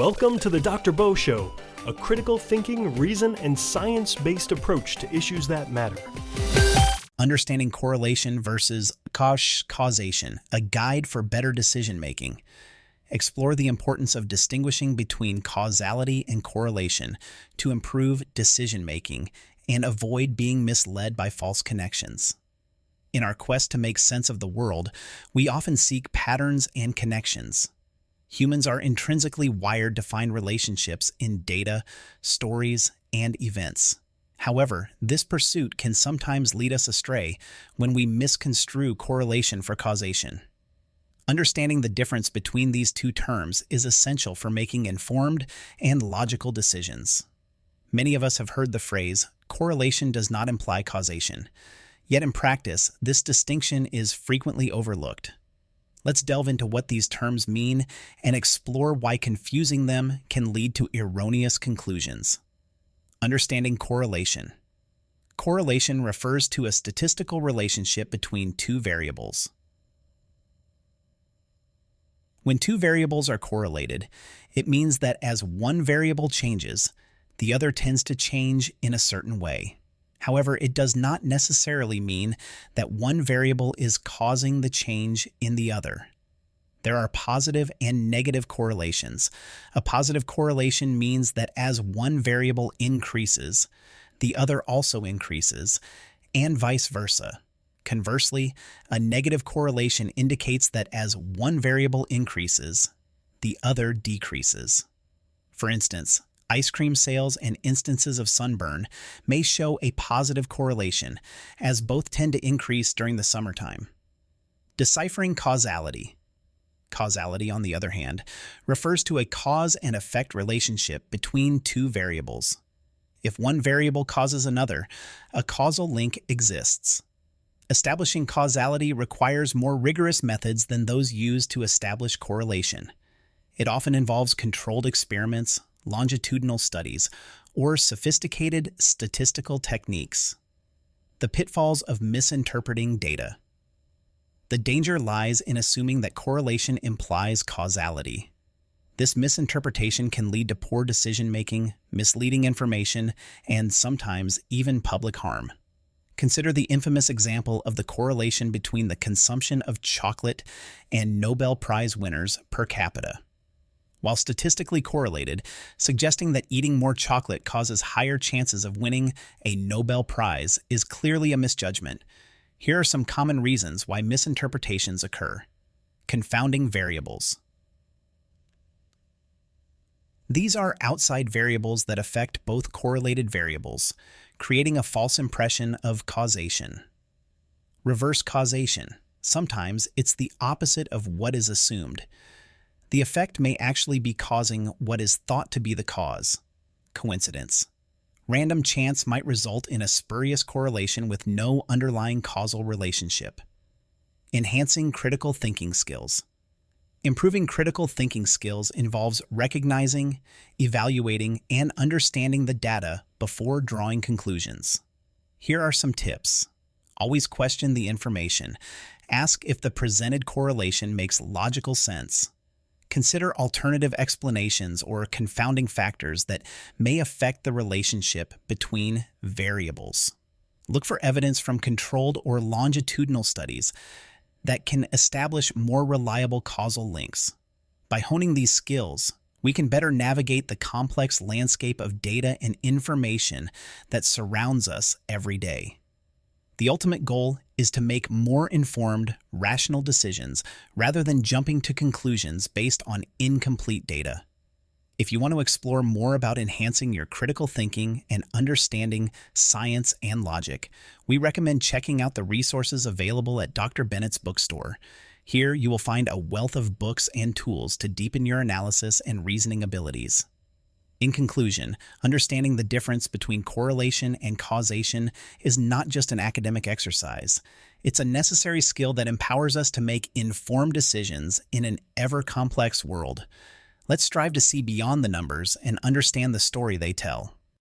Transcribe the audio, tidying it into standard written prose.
Welcome to the Dr. Bo Show, a critical thinking, reason, and science-based approach to issues that matter. Understanding correlation versus causation, a guide for better decision-making. Explore the importance of distinguishing between causality and correlation to improve decision-making and avoid being misled by false connections. In our quest to make sense of the world, we often seek patterns and connections. Humans are intrinsically wired to find relationships in data, stories, and events. However, this pursuit can sometimes lead us astray when we misconstrue correlation for causation. Understanding the difference between these two terms is essential for making informed and logical decisions. Many of us have heard the phrase, correlation does not imply causation. Yet in practice, this distinction is frequently overlooked. Let's delve into what these terms mean and explore why confusing them can lead to erroneous conclusions. Understanding correlation. Correlation refers to a statistical relationship between two variables. When two variables are correlated, it means that as one variable changes, the other tends to change in a certain way. However, it does not necessarily mean that one variable is causing the change in the other. There are positive and negative correlations. A positive correlation means that as one variable increases, the other also increases, and vice versa. Conversely, a negative correlation indicates that as one variable increases, the other decreases. For instance, ice cream sales and instances of sunburn may show a positive correlation, as both tend to increase during the summertime. Deciphering causality. Causality, on the other hand, refers to a cause and effect relationship between two variables. If one variable causes another, a causal link exists. Establishing causality requires more rigorous methods than those used to establish correlation. It often involves controlled experiments, longitudinal studies, or sophisticated statistical techniques. The pitfalls of misinterpreting data. The danger lies in assuming that correlation implies causality. This misinterpretation can lead to poor decision-making, misleading information, and sometimes even public harm. Consider the infamous example of the correlation between the consumption of chocolate and Nobel Prize winners per capita. While statistically correlated, suggesting that eating more chocolate causes higher chances of winning a Nobel Prize is clearly a misjudgment. Here are some common reasons why misinterpretations occur. Confounding variables. These are outside variables that affect both correlated variables, creating a false impression of causation. Reverse causation. Sometimes it's the opposite of what is assumed. The effect may actually be causing what is thought to be the cause. Coincidence. Random chance might result in a spurious correlation with no underlying causal relationship. Enhancing critical thinking skills. Improving critical thinking skills involves recognizing, evaluating, and understanding the data before drawing conclusions. Here are some tips. Always question the information. Ask if the presented correlation makes logical sense. Consider alternative explanations or confounding factors that may affect the relationship between variables. Look for evidence from controlled or longitudinal studies that can establish more reliable causal links. By honing these skills, we can better navigate the complex landscape of data and information that surrounds us every day. The ultimate goal is to make more informed, rational decisions rather than jumping to conclusions based on incomplete data. If you want to explore more about enhancing your critical thinking and understanding science and logic, we recommend checking out the resources available at Dr. Bennett's bookstore. Here you will find a wealth of books and tools to deepen your analysis and reasoning abilities. In conclusion, understanding the difference between correlation and causation is not just an academic exercise. It's a necessary skill that empowers us to make informed decisions in an ever-complex world. Let's strive to see beyond the numbers and understand the story they tell.